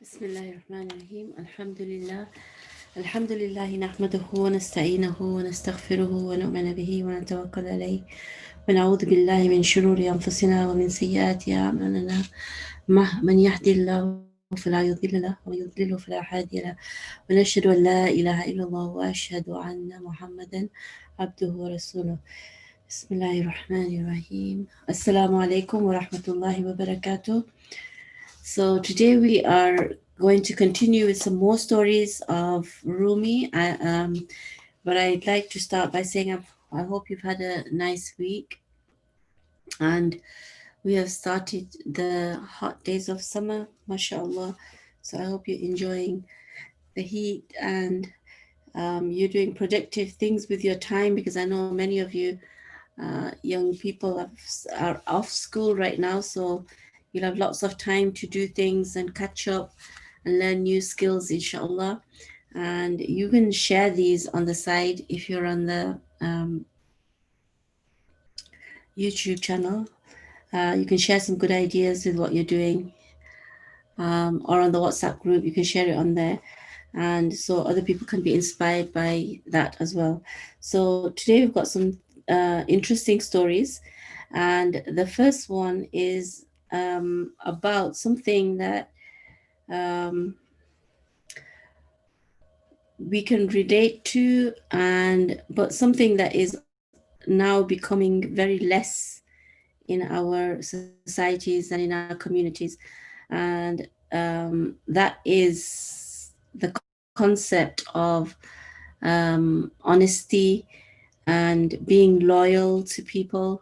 بسم الله الرحمن الرحيم الحمد لله الحمد لله نحمده ونستعينه ونستغفره ونؤمن به ونتوكل عليه ونعوذ بالله من شرور أنفسنا ومن سيئات أعمالنا من يهدي الله فلا يضل له ومن يضلل فلا هادي له ونشهد أن لا إله إلا الله وأشهد أن محمدا عبده ورسوله بسم الله الرحمن الرحيم السلام عليكم ورحمة الله وبركاته. So today we are going to continue with some more stories of Rumi. But I'd like to start by saying I hope you've had a nice week, and we have started the hot days of summer, mashallah. So I hope you're enjoying the heat and you're doing productive things with your time, because I know many of you young people are off school right now, so you'll have lots of time to do things and catch up and learn new skills, inshallah. And you can share these on the side if you're on the YouTube channel. You can share some good ideas with what you're doing, or on the WhatsApp group, you can share it on there. And so other people can be inspired by that as well. So today we've got some interesting stories. And the first one is about something that um, we can relate to, and but something that is now becoming very less in our societies and in our communities, and that is the concept of honesty and being loyal to people.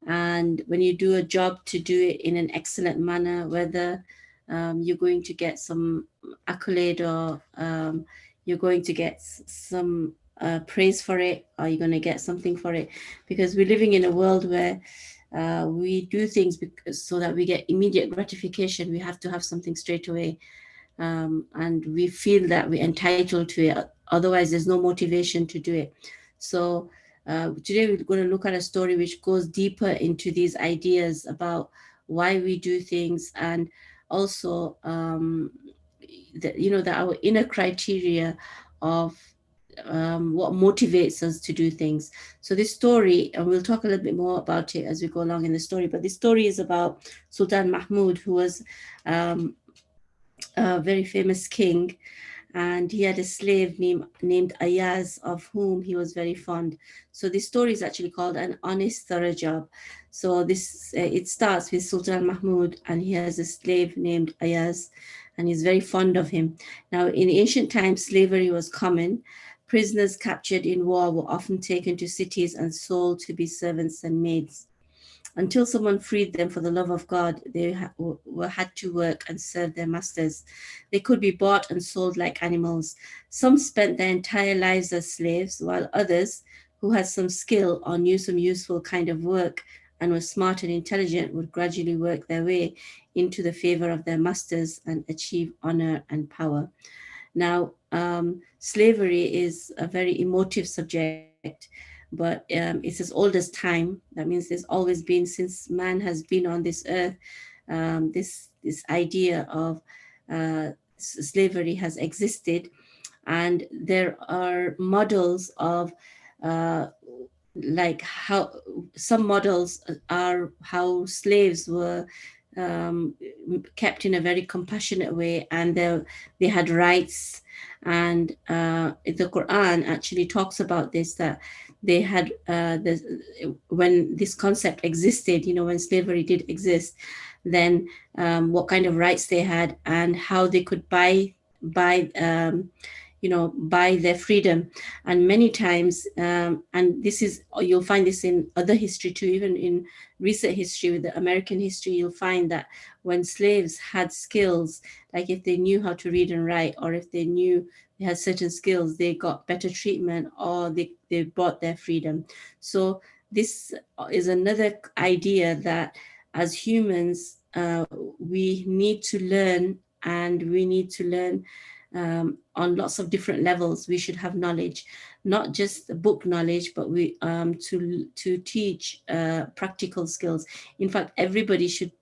And when you do a job, to do it in an excellent manner, whether you're going to get some accolade, or you're going to get some praise for it, or you're going to get something for it, because we're living in a world where we do things so that we get immediate gratification. We have to have something straight away, and we feel that we're entitled to it. Otherwise, there's no motivation to do it. So today we're going to look at a story which goes deeper into these ideas about why we do things, and also that our inner criteria of what motivates us to do things. So this story, and we'll talk a little bit more about it as we go along in the story, but this story is about Sultan Mahmud, who was a very famous king, and he had a slave named Ayaz, of whom he was very fond. So this story is actually called An Honest Thorough Job. So this it starts with Sultan Mahmud, and he has a slave named Ayaz, and he's very fond of him. Now, in ancient times, slavery was common. Prisoners captured in war were often taken to cities and sold to be servants and maids. Until someone freed them for the love of God, they had to work and serve their masters. They could be bought and sold like animals. Some spent their entire lives as slaves, while others, who had some skill or knew some useful kind of work and were smart and intelligent, would gradually work their way into the favor of their masters and achieve honor and power. Now, slavery is a very emotive subject, but it's as old as time. That means there's always been, since man has been on this earth, this idea of slavery has existed, and there are models of uh, like how some models are how slaves were um, kept in a very compassionate way, and they had rights. And the Quran actually talks about this, that they had when this concept existed, when slavery did exist, then what kind of rights they had, and how they could buy buy their freedom. And many times, and this is, you'll find this in other history too, even in recent history with the American history, you'll find that when slaves had skills, like if they knew how to read and write, or if they knew they had certain skills, they got better treatment, or they bought their freedom. So this is another idea that as humans, we need to learn, and we need to learn on lots of different levels. We should have knowledge, not just book knowledge, but we to teach practical skills. In fact, everybody should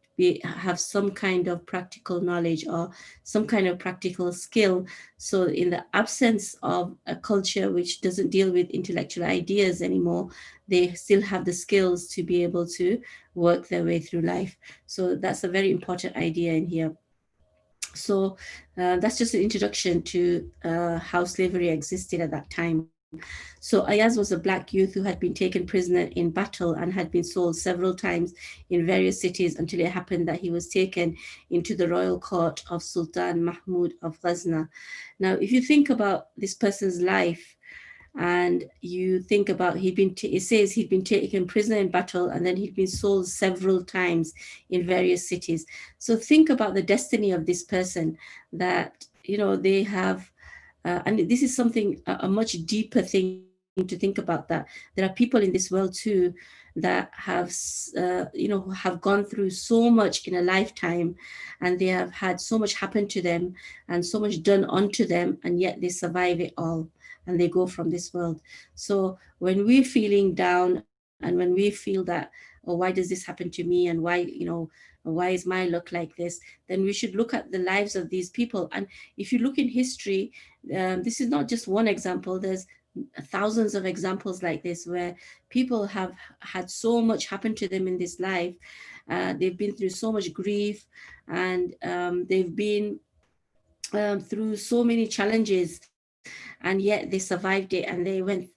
have some kind of practical knowledge or some kind of practical skill. So in the absence of a culture which doesn't deal with intellectual ideas anymore, they still have the skills to be able to work their way through life. So that's a very important idea in here. So that's just an introduction to how slavery existed at that time. So Ayaz was a black youth who had been taken prisoner in battle and had been sold several times in various cities until it happened that he was taken into the royal court of Sultan Mahmud of Ghazna. Now, if you think about this person's life, and you think about it says he'd been taken prisoner in battle and then he'd been sold several times in various cities. So think about the destiny of this person, that they have and this is something, a much deeper thing to think about, that there are people in this world too that have gone through so much in a lifetime, and they have had so much happen to them and so much done unto them, and yet they survive it all and they go from this world. So when we're feeling down and when we feel that, oh, why does this happen to me, and why is my luck like this, then we should look at the lives of these people. And if you look in history, this is not just one example. There's thousands of examples like this where people have had so much happen to them in this life. They've been through so much grief, and they've been through so many challenges, and yet they survived it and they went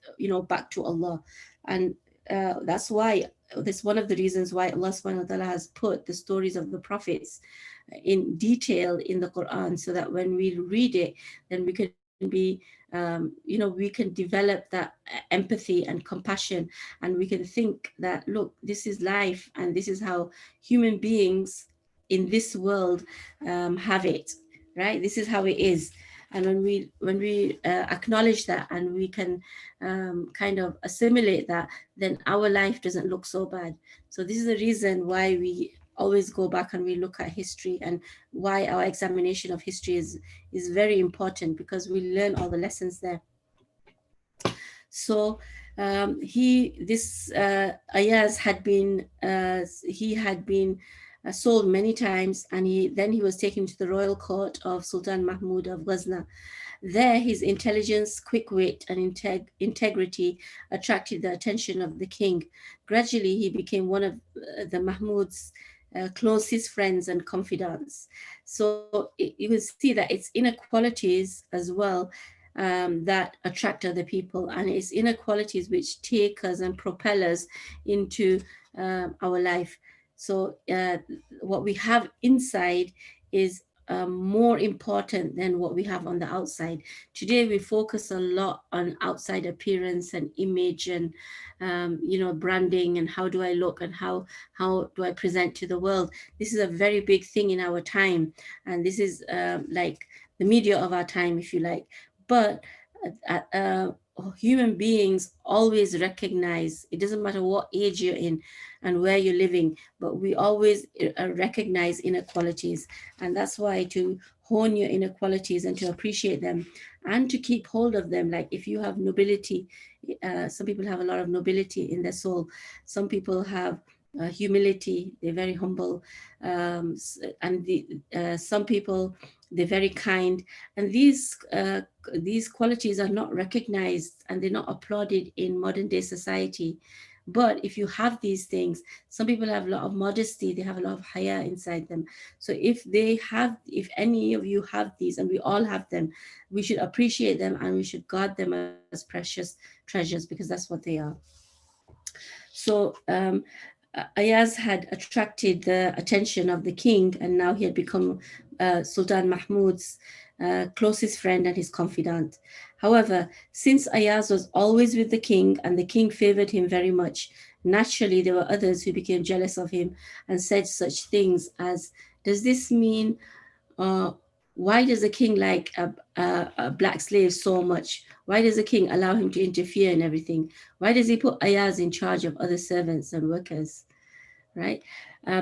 back to Allah. And that's why, that's one of the reasons why Allah subhanahu wa ta'ala has put the stories of the prophets in detail in the Quran, so that when we read it, then we can be we can develop that empathy and compassion, and we can think that, look, this is life and this is how human beings in this world have it, right? This is how it is. And when we acknowledge that, and we can kind of assimilate that, then our life doesn't look so bad. So this is the reason why we always go back and we look at history, and why our examination of history is very important, because we learn all the lessons there. So this Ayaz had been sold many times, and he was taken to the royal court of Sultan Mahmud of Ghazna. There, his intelligence, quick wit, and integrity attracted the attention of the king. Gradually, he became one of the Mahmud's closest friends and confidants. So you will see that it's inequalities as well that attract other people, and it's inequalities which take us and propel us into our life. So what we have inside is more important than what we have on the outside. Today we focus a lot on outside appearance and image, and branding, and how do I look, and how do I present to the world. This is a very big thing in our time, and this is like the media of our time, if you like. But uh, uh, human beings always recognize, it doesn't matter what age you're in and where you're living, but we always recognize inequalities. And that's why, to hone your inequalities and to appreciate them and to keep hold of them, like if you have nobility, some people have a lot of nobility in their soul, some people have humility, they're very humble, some people, they're very kind, and these qualities are not recognized and they're not applauded in modern day society. But if you have these things, some people have a lot of modesty, they have a lot of haya inside them. So if any of you have these, and we all have them, we should appreciate them and we should guard them as precious treasures, because that's what they are. So Ayaz had attracted the attention of the king, and now he had become Sultan Mahmud's closest friend and his confidant. However, since Ayaz was always with the king and the king favored him very much, naturally there were others who became jealous of him and said such things as, does this mean, uh, why does the king like a black slave so much? Why does the king allow him to interfere in everything? Why does he put Ayaz in charge of other servants and workers? Right?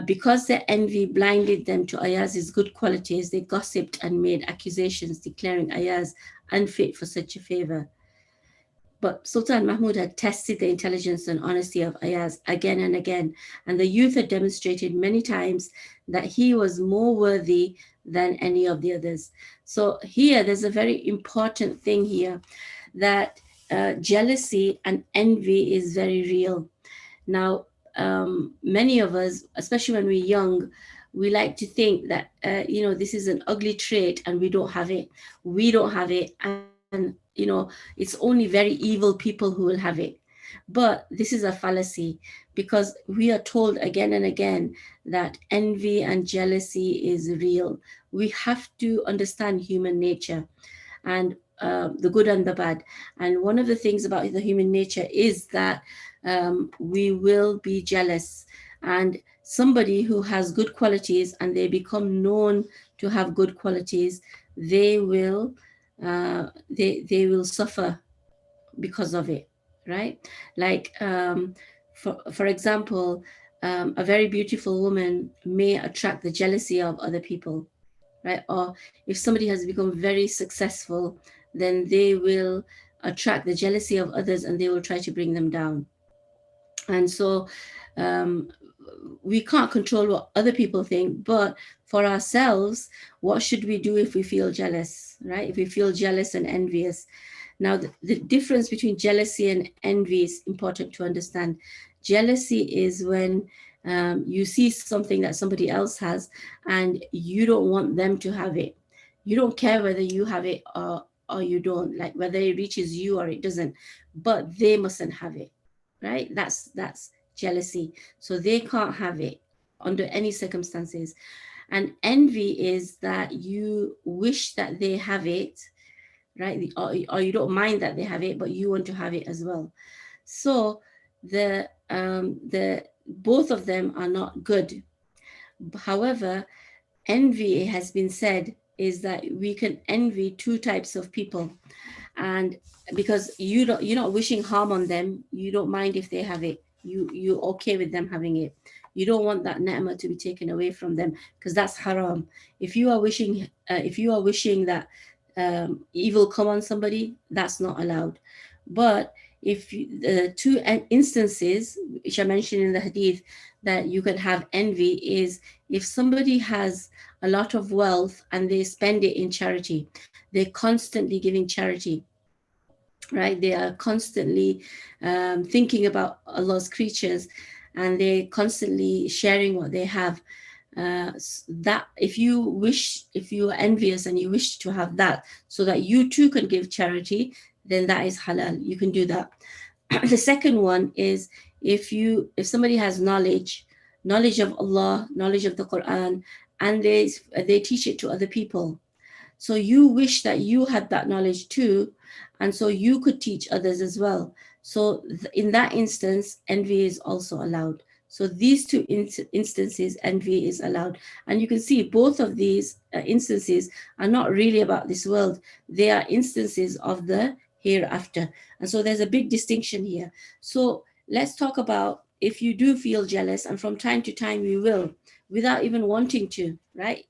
Because their envy blinded them to Ayaz's good qualities, they gossiped and made accusations declaring Ayaz unfit for such a favor. But Sultan Mahmud had tested the intelligence and honesty of Ayaz again and again, and the youth had demonstrated many times that he was more worthy than any of the others. So here, there's a very important thing here, that jealousy and envy is very real. Now, many of us, especially when we're young, we like to think that, this is an ugly trait and we don't have it. We don't have it. And, it's only very evil people who will have it. But this is a fallacy, because we are told again and again that envy and jealousy is real. We have to understand human nature, and the good and the bad. And one of the things about the human nature is that we will be jealous. And somebody who has good qualities and they become known to have good qualities, they will they will suffer because of it, right? Like, for example, a very beautiful woman may attract the jealousy of other people, right? Or if somebody has become very successful, then they will attract the jealousy of others and they will try to bring them down. And so, um, we can't control what other people think, but for ourselves, what should we do if we feel jealous, right? If we feel jealous and envious. Now, the difference between jealousy and envy is important to understand. Jealousy is when you see something that somebody else has and you don't want them to have it. You don't care whether you have it or you don't, like whether it reaches you or it doesn't, but they mustn't have it, right? That's jealousy. So they can't have it under any circumstances. And envy is that you wish that they have it, right? Or you don't mind that they have it, but you want to have it as well. So the both of them are not good. However, envy, it has been said, is that we can envy two types of people. And because you're not wishing harm on them, you don't mind if they have it, you're okay with them having it. You don't want that ni'mah to be taken away from them, because that's haram. If you are wishing that evil come on somebody, that's not allowed. But if the two instances which I mentioned in the hadith that you can have envy is if somebody has a lot of wealth and they spend it in charity. They're constantly giving charity, right? They are constantly thinking about Allah's creatures, and they're constantly sharing what they have. That if you are envious and you wish to have that so that you too can give charity, then that is halal. You can do that. The second one is if somebody has knowledge of Allah, knowledge of the Quran, and they teach it to other people, so you wish that you had that knowledge too, and so you could teach others as well. So in that instance, envy is also allowed. So these two instances, envy is allowed. And you can see both of these instances are not really about this world. They are instances of the hereafter. And so there's a big distinction here. So let's talk about if you do feel jealous, and from time to time we will, without even wanting to, right?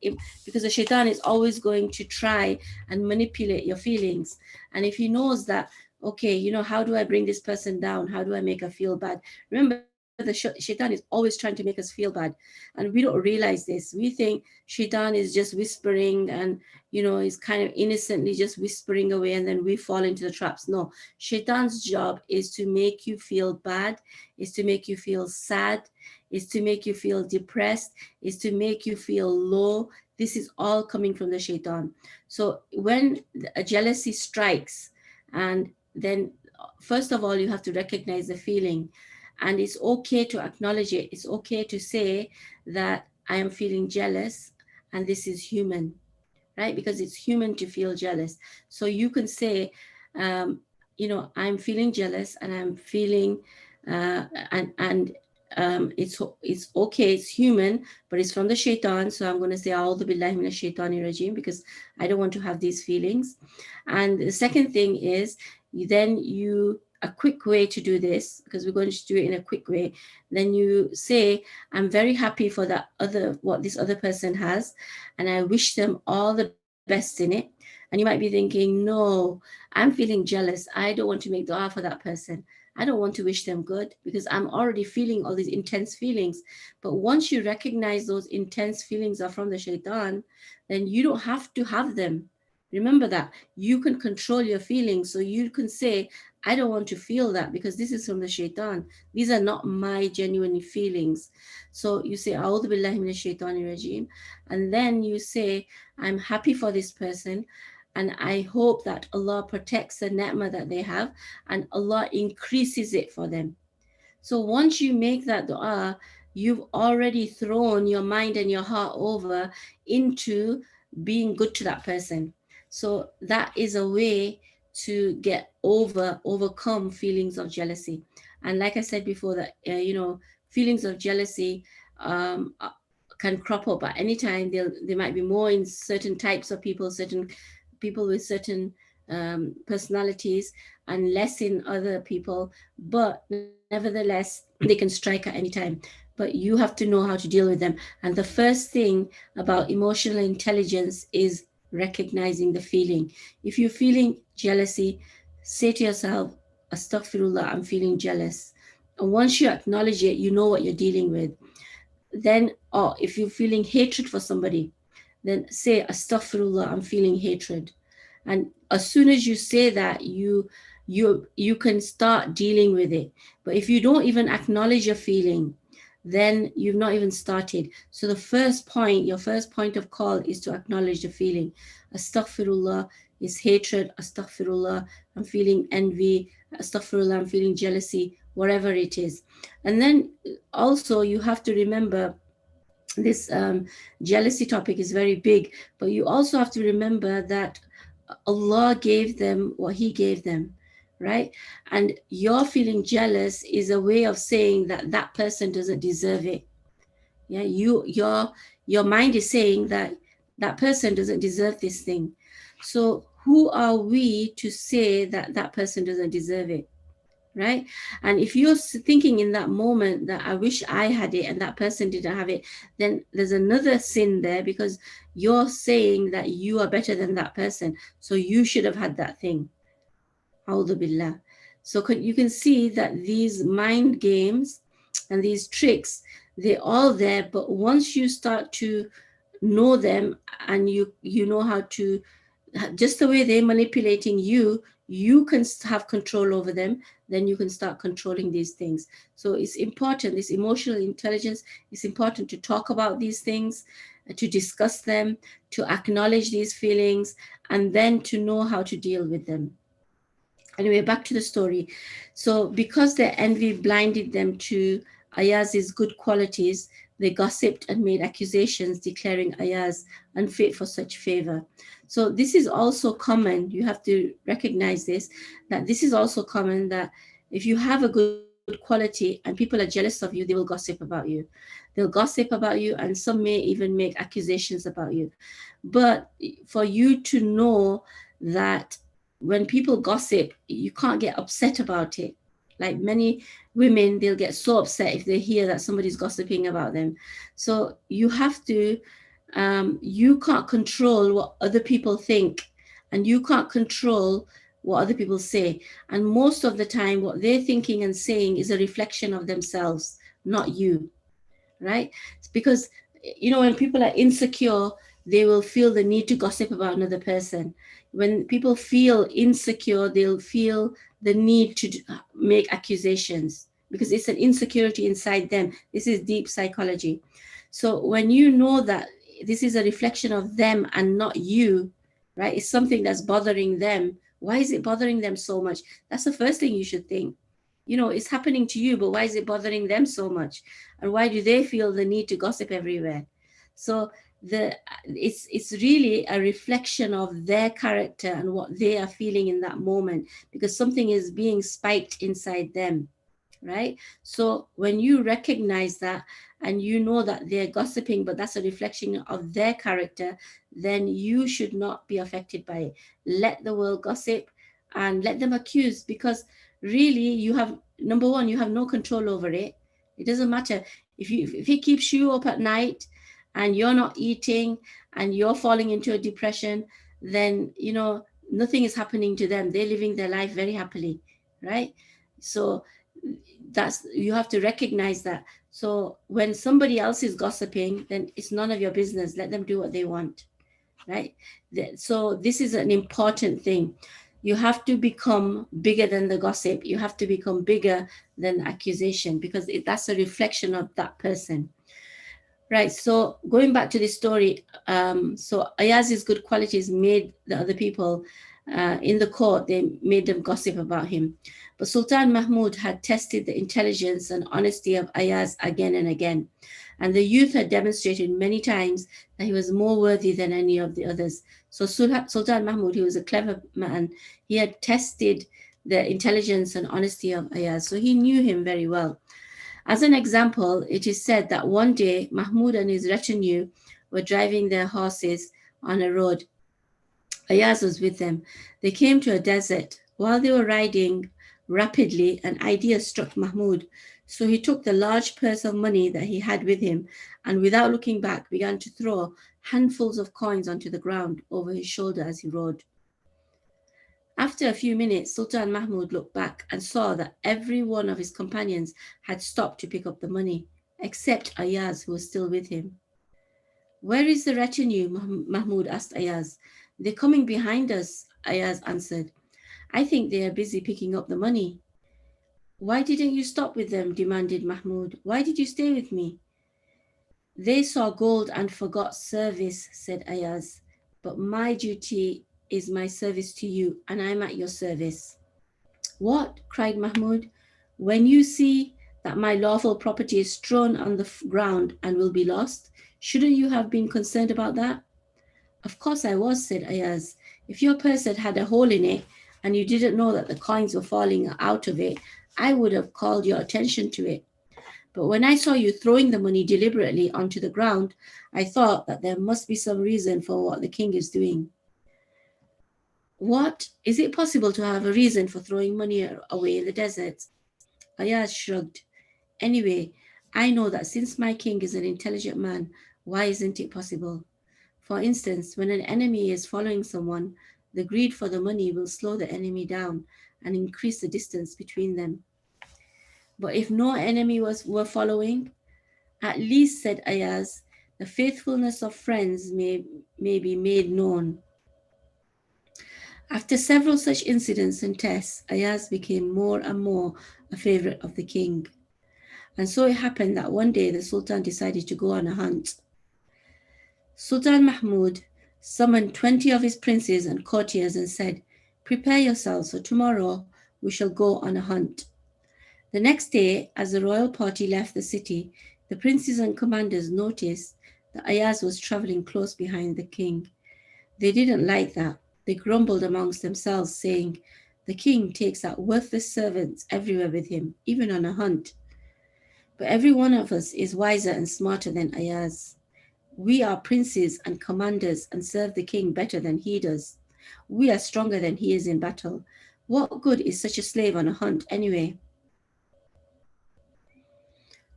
Because the shaitan is always going to try and manipulate your feelings. And if he knows that, okay, how do I bring this person down? How do I make her feel bad? Remember, the shaitan is always trying to make us feel bad. And we don't realize this. We think shaitan is just whispering and, is kind of innocently just whispering away, and then we fall into the traps. No, shaitan's job is to make you feel bad, is to make you feel sad, is to make you feel depressed, is to make you feel low. This is all coming from the shaitan. So when a jealousy strikes, and then first of all, you have to recognize the feeling. And it's okay to acknowledge it. It's okay to say that I am feeling jealous and this is human, right? Because it's human to feel jealous. So you can say, um, I'm feeling jealous and I'm feeling, and it's okay, it's human, but it's from the shaitan. So I'm going to say, A'udhu billahi minash shaitani rajim, because I don't want to have these feelings. And the second thing is, a quick way to do this, because we're going to do it in a quick way. Then you say, I'm very happy for what this other person has, and I wish them all the best best in it. And you might be thinking, no, I'm feeling jealous. I don't want to make dua for that person. I don't want to wish them good because I'm already feeling all these intense feelings. But once you recognize those intense feelings are from the shaitan, then you don't have to have them. Remember that you can control your feelings. So you can say, I don't want to feel that because this is from the shaitan. These are not my genuine feelings. So you say, A'udhu billahi minash shaitani rajim. And then you say, I'm happy for this person. And I hope that Allah protects the ni'mah that they have and Allah increases it for them. So once you make that dua, you've already thrown your mind and your heart over into being good to that person. So that is a way to get overcome feelings of jealousy. And like I said before, that feelings of jealousy can crop up at any time. They might be more in certain types of people, certain people with certain personalities, and less in other people. But nevertheless, they can strike at any time. But you have to know how to deal with them. And the first thing about emotional intelligence is recognizing the feeling. If you're feeling jealousy, say to yourself, Astaghfirullah, I'm feeling jealous. And once you acknowledge it, you know what you're dealing with. Then, or if you're feeling hatred for somebody, then say, Astaghfirullah, I'm feeling hatred. And as soon as you say that, you can start dealing with it. But if you don't even acknowledge your feeling, then you've not even started. So the first point, your first point of call is to acknowledge the feeling. Astaghfirullah is hatred. Astaghfirullah, I'm feeling envy. Astaghfirullah, I'm feeling jealousy, whatever it is. And then also you have to remember this jealousy topic is very big, but you also have to remember that Allah gave them what He gave them, right? And your feeling jealous is a way of saying that that person doesn't deserve it. Yeah, your mind is saying that that person doesn't deserve this thing. So who are we to say that that person doesn't deserve it? Right? And if you're thinking in that moment that I wish I had it and that person didn't have it, then there's another sin there because you're saying that you are better than that person, so you should have had that thing. A'udhu billah. So you can see that these mind games and these tricks, they're all there, but once you start to know them and you know how to, just the way they're manipulating you, you can have control over them, then you can start controlling these things. So it's important, this emotional intelligence, it's important to talk about these things, to discuss them, to acknowledge these feelings, and then to know how to deal with them. Anyway, back to the story. So because their envy blinded them to Ayaz's good qualities, they gossiped and made accusations declaring Ayaz unfit for such favor. So this is also common. You have to recognize this, that this is also common, that if you have a good quality and people are jealous of you, they will gossip about you. They'll gossip about you, and some may even make accusations about you. But for you to know that when people gossip, you can't get upset about it. Like many women, they'll get so upset if they hear that somebody's gossiping about them. So you have to, you can't control what other people think, and you can't control what other people say. And most of the time, what they're thinking and saying is a reflection of themselves, not you, right? It's because, when people are insecure, they will feel the need to gossip about another person. When people feel insecure, they'll feel the need to make accusations because it's an insecurity inside them. This is deep psychology. So when you know that this is a reflection of them and not you, right? It's something that's bothering them. Why is it bothering them so much? That's the first thing you should think. It's happening to you, but why is it bothering them so much? And why do they feel the need to gossip everywhere? So it's really a reflection of their character and what they are feeling in that moment, because something is being spiked inside them, right? So when you recognize that and you know that they're gossiping, but that's a reflection of their character, then you should not be affected by it. Let the world gossip and let them accuse, because really you have, number one, you have no control over it. It doesn't matter if it keeps you up at night and you're not eating and you're falling into a depression, then nothing is happening to them. They're living their life very happily, right? So that's, you have to recognize that. So when somebody else is gossiping, then it's none of your business. Let them do what they want, right? So this is an important thing. You have to become bigger than the gossip. You have to become bigger than the accusation, because that's a reflection of that person. Right. So going back to this story, so Ayaz's good qualities made the other people in the court, they made them gossip about him. But Sultan Mahmud had tested the intelligence and honesty of Ayaz again and again. And the youth had demonstrated many times that he was more worthy than any of the others. So Sultan Mahmud, he was a clever man. He had tested the intelligence and honesty of Ayaz. So he knew him very well. As an example, it is said that one day Mahmud and his retinue were driving their horses on a road. Ayaz was with them. They came to a desert. While they were riding rapidly, an idea struck Mahmud. So he took the large purse of money that he had with him and, without looking back, began to throw handfuls of coins onto the ground over his shoulder as he rode. After a few minutes, Sultan Mahmud looked back and saw that every one of his companions had stopped to pick up the money, except Ayaz, who was still with him. "Where is the retinue?" Mahmud asked Ayaz. "They're coming behind us," Ayaz answered. "I think they are busy picking up the money." "Why didn't you stop with them?" demanded Mahmud. "Why did you stay with me?" "They saw gold and forgot service," said Ayaz. "But my duty is my service to you, and I'm at your service." "What?" cried Mahmud. "When you see that my lawful property is strewn on the ground and will be lost, shouldn't you have been concerned about that?" "Of course I was," said Ayaz. "If your purse had had a hole in it and you didn't know that the coins were falling out of it, I would have called your attention to it. But when I saw you throwing the money deliberately onto the ground, I thought that there must be some reason for what the king is doing." "What? Is it possible to have a reason for throwing money away in the desert?" Ayaz shrugged. "Anyway, I know that since my king is an intelligent man, why isn't it possible? For instance, when an enemy is following someone, the greed for the money will slow the enemy down and increase the distance between them. But if no enemy were following, at least," said Ayaz, "the faithfulness of friends may be made known." After several such incidents and tests, Ayaz became more and more a favorite of the king. And so it happened that one day the Sultan decided to go on a hunt. Sultan Mahmud summoned 20 of his princes and courtiers and said, "Prepare yourselves, for tomorrow we shall go on a hunt." The next day, as the royal party left the city, the princes and commanders noticed that Ayaz was traveling close behind the king. They didn't like that. They grumbled amongst themselves, saying, "The king takes out worthless servants everywhere with him, even on a hunt. But every one of us is wiser and smarter than Ayaz. We are princes and commanders and serve the king better than he does. We are stronger than he is in battle. What good is such a slave on a hunt anyway?"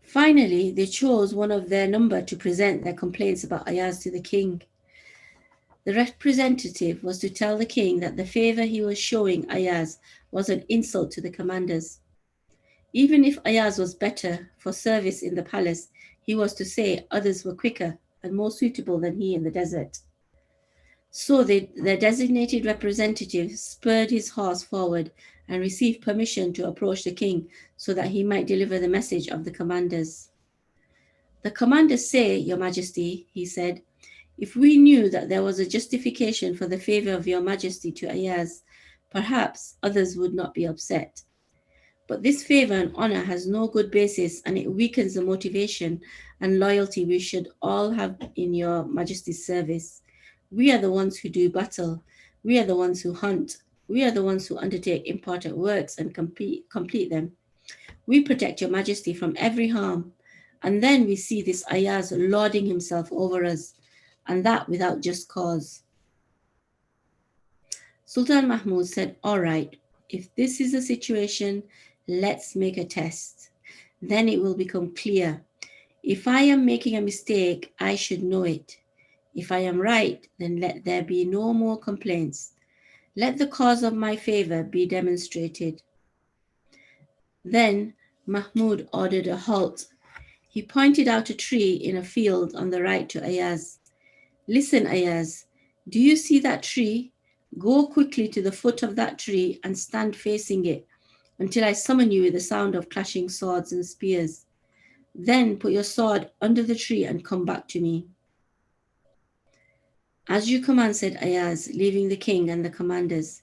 Finally, they chose one of their number to present their complaints about Ayaz to the king. The representative was to tell the king that the favor he was showing Ayaz was an insult to the commanders. Even if Ayaz was better for service in the palace, he was to say others were quicker and more suitable than he in the desert. So the designated representative spurred his horse forward and received permission to approach the king so that he might deliver the message of the commanders. "The commanders say, Your Majesty," he said, "if we knew that there was a justification for the favor of Your Majesty to Ayaz, perhaps others would not be upset. But this favor and honor has no good basis, and it weakens the motivation and loyalty we should all have in Your Majesty's service. We are the ones who do battle. We are the ones who hunt. We are the ones who undertake important works and complete them. We protect Your Majesty from every harm. And then we see this Ayaz lauding himself over us, and that without just cause." Sultan Mahmud said, "All right, if this is the situation, let's make a test. Then it will become clear. If I am making a mistake, I should know it. If I am right, then let there be no more complaints. Let the cause of my favor be demonstrated. Then Mahmud ordered a halt. He pointed out a tree in a field on the right to Ayaz. Listen, Ayaz, do you see that tree? Go quickly to the foot of that tree and stand facing it until I summon you with the sound of clashing swords and spears. Then put your sword under the tree and come back to me. As you command, said Ayaz, leaving the king and the commanders.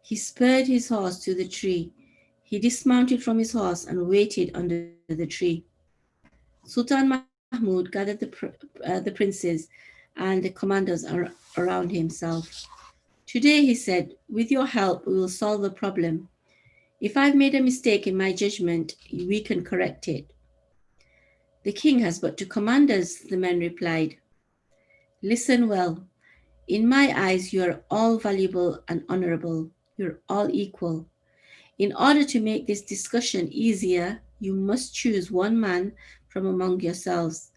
He spurred his horse to the tree. He dismounted from his horse and waited under the tree. Sultan Mahmud gathered the princes and the commanders around himself. Today, he said, with your help, we will solve the problem. If I've made a mistake in my judgment, we can correct it. The king has but to command us, the men replied. Listen well. In my eyes, you are all valuable and honorable. You're all equal. In order to make this discussion easier, you must choose one man from among yourselves,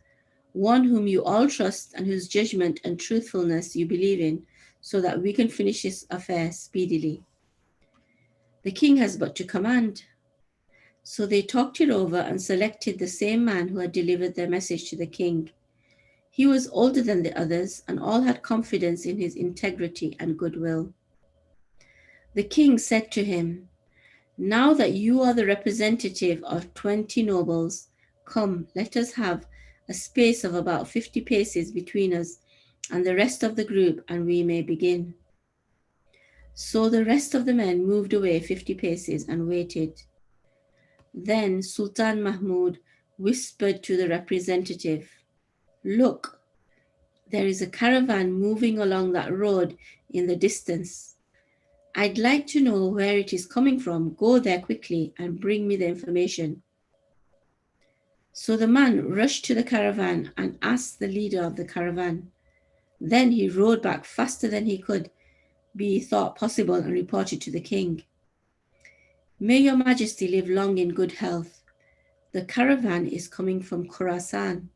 one whom you all trust and whose judgment and truthfulness you believe in, so that we can finish this affair speedily. The king has but to command. So they talked it over and selected the same man who had delivered their message to the king. He was older than the others, and all had confidence in his integrity and goodwill. The king said to him, now that you are the representative of 20 nobles, come, let us have a space of about 50 paces between us and the rest of the group, and we may begin. So the rest of the men moved away 50 paces and waited. Then Sultan Mahmud whispered to the representative, look, there is a caravan moving along that road in the distance. I'd like to know where it is coming from. Go there quickly and bring me the information. So the man rushed to the caravan and asked the leader of the caravan. Then he rode back faster than he could be thought possible and reported to the king. May your majesty live long in good health. The caravan is coming from Khorasan.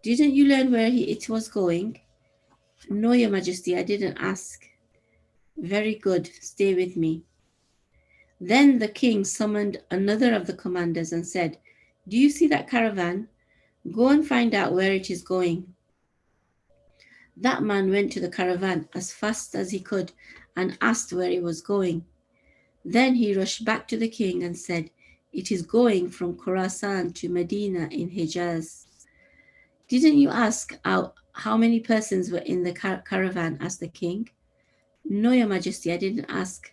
Didn't you learn where it was going? No, your majesty, I didn't ask. Very good, stay with me. Then the king summoned another of the commanders and said, do you see that caravan? Go and find out where it is going. That man went to the caravan as fast as he could and asked where it was going. Then he rushed back to the king and said, it is going from Khorasan to Medina in Hijaz. Didn't you ask out how many persons were in the caravan? Asked the king. No, your majesty, I didn't ask.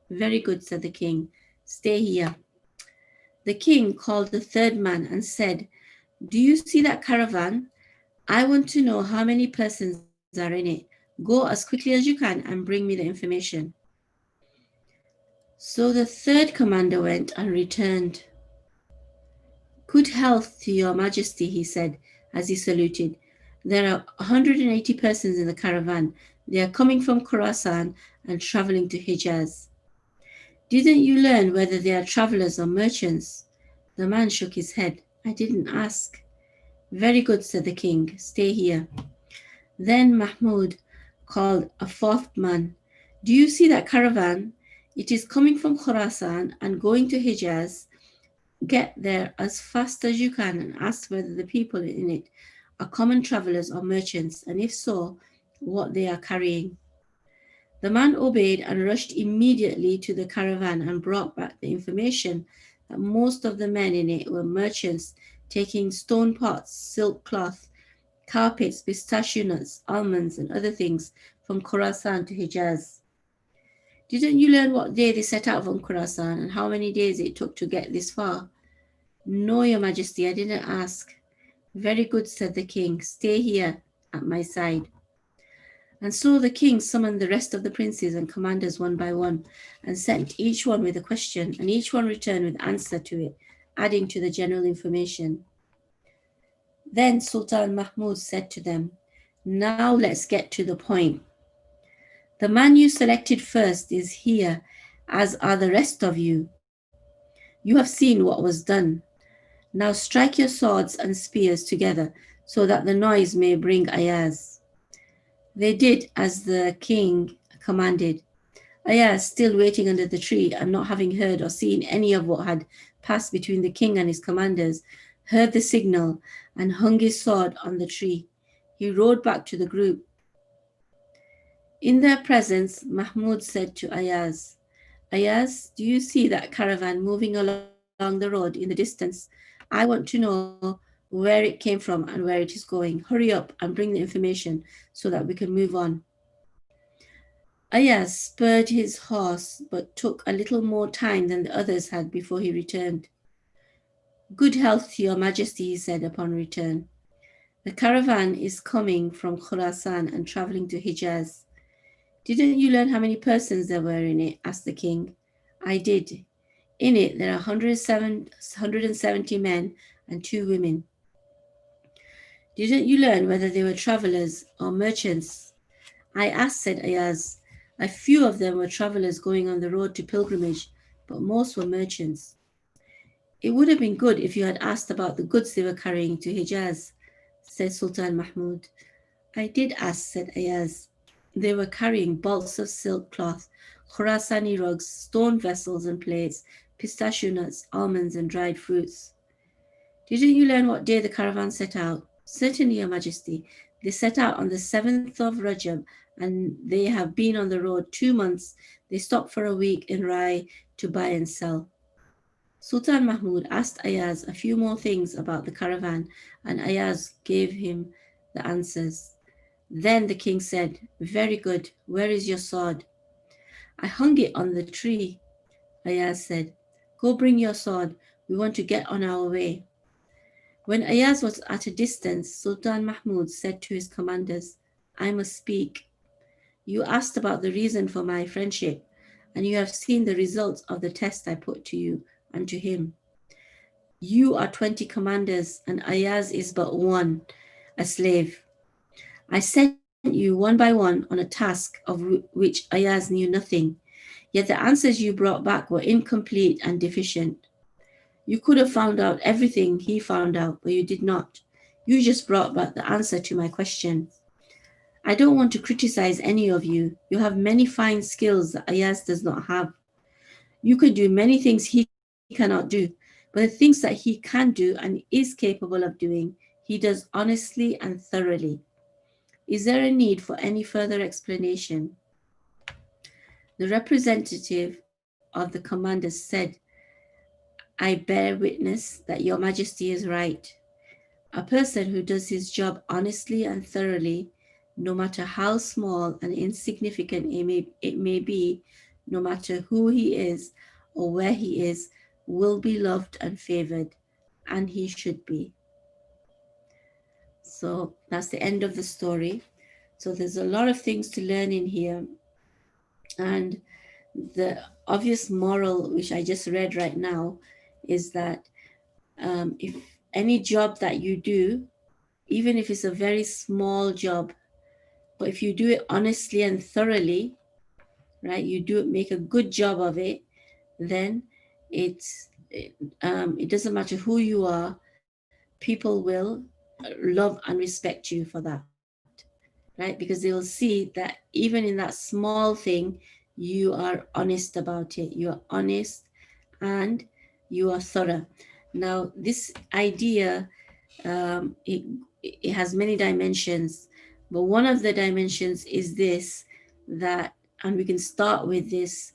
Very good, said the king. Stay here. The king called the third man and said, do you see that caravan? I want to know how many persons are in it. Go as quickly as you can and bring me the information. So the third commander went and returned. Good health to your majesty, he said as he saluted. There are 180 persons in the caravan. They are coming from Khorasan and traveling to Hijaz. Didn't you learn whether they are travelers or merchants? The man shook his head. I didn't ask. Very good, said the king. Stay here. Then Mahmud called a fourth man. Do you see that caravan? It is coming from Khorasan and going to Hijaz. Get there as fast as you can and ask whether the people in it are common travelers or merchants, and if so, what they are carrying. The man obeyed and rushed immediately to the caravan and brought back the information that most of the men in it were merchants taking stone pots, silk cloth, carpets, pistachio nuts, almonds, and other things from Khorasan to Hijaz. Didn't you learn what day they set out from Khorasan and how many days it took to get this far? No, your majesty, I didn't ask. Very good, said the king. Stay here at my side. And so the king summoned the rest of the princes and commanders one by one and sent each one with a question, and each one returned with answer to it, adding to the general information. Then Sultan Mahmud said to them, now let's get to the point. The man you selected first is here, as are the rest of you. You have seen what was done. Now strike your swords and spears together, so that the noise may bring Ayaz. They did as the king commanded. Ayaz, still waiting under the tree and not having heard or seen any of what had passed between the king and his commanders, heard the signal and hung his sword on the tree. He rode back to the group. In their presence, Mahmud said to Ayaz, Ayaz, do you see that caravan moving along the road in the distance? I want to know where it came from and where it is going. Hurry up and bring the information so that we can move on. Ayaz spurred his horse, but took a little more time than the others had before he returned. Good health to your majesty, he said upon return. The caravan is coming from Khurasan and traveling to Hijaz. Didn't you learn how many persons there were in it? Asked the king. I did. In it there are 170 men and 2 women. Didn't you learn whether they were travelers or merchants? I asked, said Ayaz. A few of them were travelers going on the road to pilgrimage, but most were merchants. It would have been good if you had asked about the goods they were carrying to Hijaz, said Sultan Mahmud. I did ask, said Ayaz. They were carrying bulks of silk cloth, Khorasani rugs, stone vessels and plates, pistachio nuts, almonds, and dried fruits. Didn't you learn what day the caravan set out? Certainly, Your Majesty. They set out on the 7th of Rajab, and they have been on the road 2 months. They stopped for a week in Rai to buy and sell. Sultan Mahmud asked Ayaz a few more things about the caravan, and Ayaz gave him the answers. Then the king said, Very good. Where is your sword? I hung it on the tree, Ayaz said. Go bring your sword. We want to get on our way. When Ayaz was at a distance, Sultan Mahmud said to his commanders, I must speak. You asked about the reason for my friendship, and you have seen the results of the test I put to you and to him. You are 20 commanders, and Ayaz is but one, a slave. I sent you one by one on a task of which Ayaz knew nothing, yet the answers you brought back were incomplete and deficient. You could have found out everything he found out, but you did not. You just brought back the answer to my question. I don't want to criticize any of you. You have many fine skills that Ayaz does not have. You can do many things he cannot do, but the things that he can do and is capable of doing, he does honestly and thoroughly. Is there a need for any further explanation? The representative of the commander said, I bear witness that your majesty is right. A person who does his job honestly and thoroughly, no matter how small and insignificant it may be, no matter who he is or where he is, will be loved and favored, and he should be. So that's the end of the story. So there's a lot of things to learn in here. And the obvious moral, which I just read right now, is that if any job that you do, even if it's a very small job, but if you do it honestly and thoroughly, right, you do it, make a good job of it, then it's it doesn't matter who you are, people will love and respect you for that, right? Because they will see that even in that small thing, you are honest about it. You are honest and you are thorough. Now, this idea, it has many dimensions, but one of the dimensions is this, that, and we can start with this,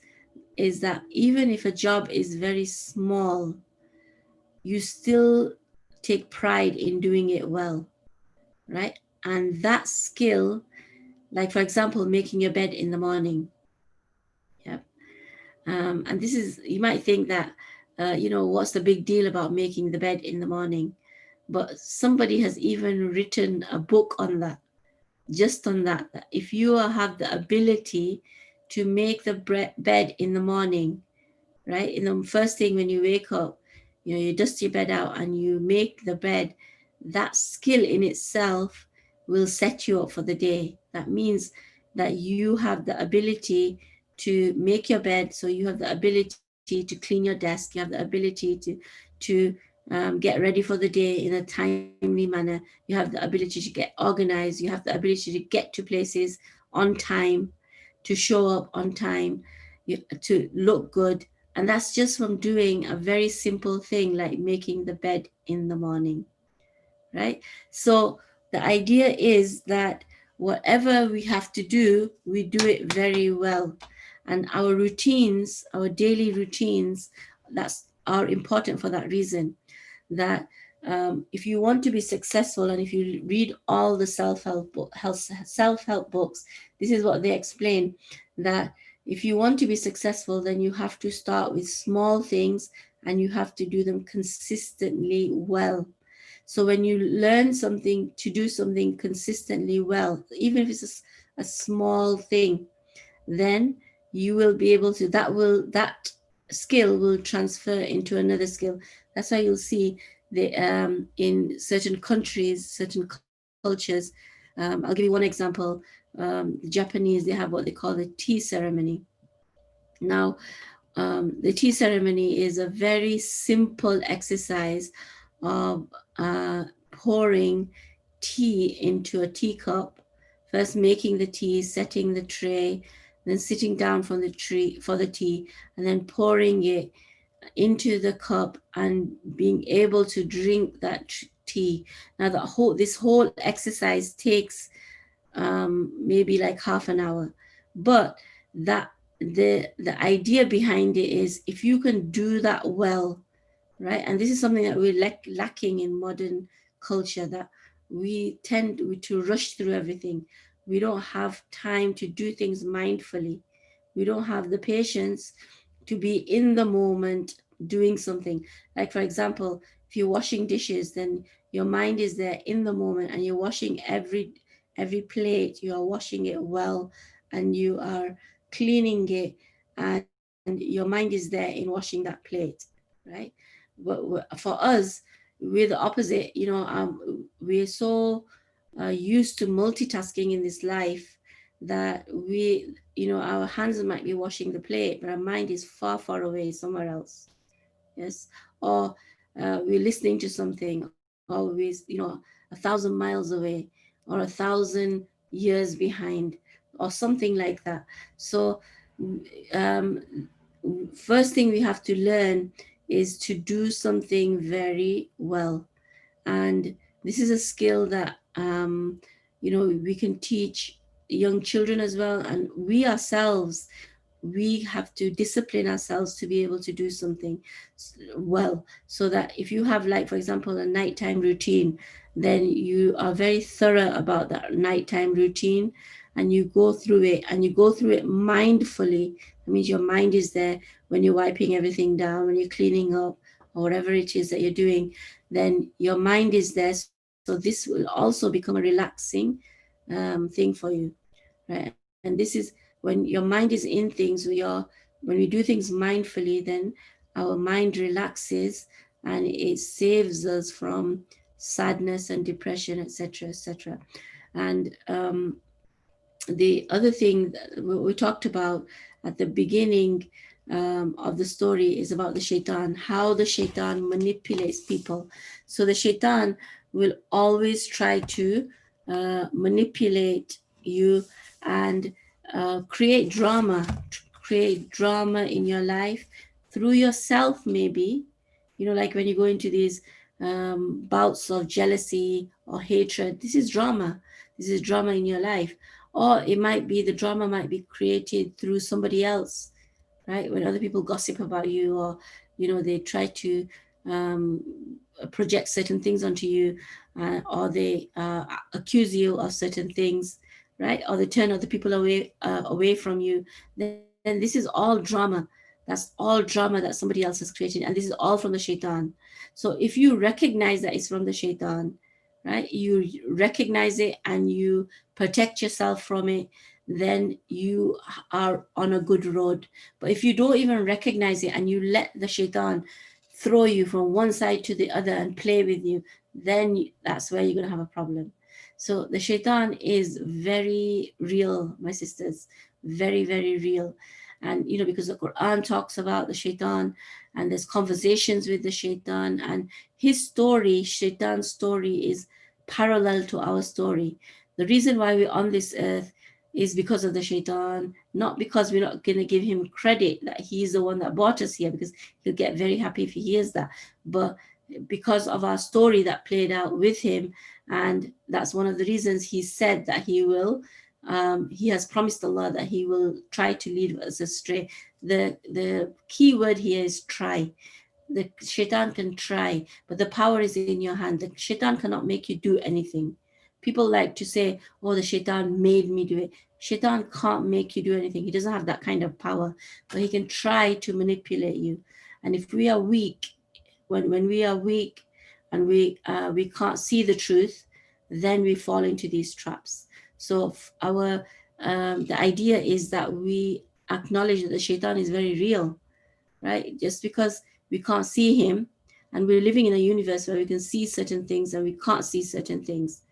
is that even if a job is very small, you still take pride in doing it well, right? And that skill, like for example, making your bed in the morning, yeah. And this is, you might think that, what's the big deal about making the bed in the morning? But somebody has even written a book on that, just on that. That if you have the ability to make the bed in the morning, right? In the first thing when you wake up, you dust your bed out and you make the bed, that skill in itself will set you up for the day. That means that you have the ability to make your bed, so you have the ability to clean your desk, you have the ability to get ready for the day in a timely manner. You have the ability to get organized. You have the ability to get to places on time, to show up on time, to look good. And that's just from doing a very simple thing like making the bed in the morning, right? So the idea is that whatever we have to do, we do it very well. And our routines, our daily routines, that's are important for that reason. That if you want to be successful, and if you read all the self-help books, this is what they explain, that if you want to be successful, then you have to start with small things and you have to do them consistently well. So when you learn something, to do something consistently well, even if it's a small thing, then you will be able to, that skill will transfer into another skill. That's why you'll see the in certain countries, certain cultures. I'll give you one example. The Japanese, they have what they call the tea ceremony. Now, the tea ceremony is a very simple exercise of pouring tea into a teacup, first making the tea, setting the tray, then sitting down from the tree for the tea, and then pouring it into the cup and being able to drink that tea. Now, this whole exercise takes maybe like half an hour, but that the idea behind it is, if you can do that well, right? And this is something that we're lacking in modern culture, that we tend to rush through everything. We don't have time to do things mindfully. We don't have the patience to be in the moment doing something. Like, for example, if you're washing dishes, then your mind is there in the moment and you're washing every plate, you are washing it well, and you are cleaning it, and your mind is there in washing that plate, right? But for us, we're the opposite. We're so used to multitasking in this life, that our hands might be washing the plate, but our mind is far, far away somewhere else. Yes. Or we're listening to something, or we 1,000 miles away, or 1,000 years behind, or something like that. So um, first thing we have to learn is to do something very well. And this is a skill that we can teach young children as well, and we ourselves, we have to discipline ourselves to be able to do something well. So that if you have, like, for example, a nighttime routine, then you are very thorough about that nighttime routine, and you go through it, and you go through it mindfully. That means your mind is there when you're wiping everything down, when you're cleaning up, or whatever it is that you're doing. Then your mind is there, so this will also become a relaxing thing for you, right? And this is when your mind is in things, when we do things mindfully, then our mind relaxes, and it saves us from sadness and depression, etc., etc. And the other thing that we talked about at the beginning of the story is about the shaitan, how the shaitan manipulates people. So the shaitan will always try to manipulate you, and create drama in your life through yourself, maybe. Like when you go into these bouts of jealousy or hatred, this is drama. This is drama in your life. Or it might be, the drama might be created through somebody else, right? When other people gossip about you, or they try to um, project certain things onto you, or they accuse you of certain things, right? Or they turn other people away from you. Then this is all drama. That's all drama that somebody else has created, and this is all from the shaitan. So if you recognize that it's from the shaitan, right, you recognize it and you protect yourself from it, then you are on a good road. But if you don't even recognize it and you let the shaitan throw you from one side to the other and play with you, then that's where you're going to have a problem. So the shaitan is very real, my sisters, very, very real. And because the Quran talks about the shaitan, and there's conversations with the shaitan, and his story, shaitan's story, is parallel to our story. The reason why we're on this earth is because of the shaitan, not because we're not going to give him credit that he's the one that brought us here, because he'll get very happy if he hears that, but because of our story that played out with him. And that's one of the reasons he said that he has promised Allah that he will try to lead us astray. The key word here is try. The shaitan can try, but the power is in your hand. The shaitan cannot make you do anything. People like to say, oh, the shaitan made me do it. Shaitan can't make you do anything. He doesn't have that kind of power, but he can try to manipulate you. And if we are weak, when we are weak and we can't see the truth, then we fall into these traps. So our the idea is that we acknowledge that the shaitan is very real, right? Just because we can't see him, and we're living in a universe where we can see certain things and we can't see certain things,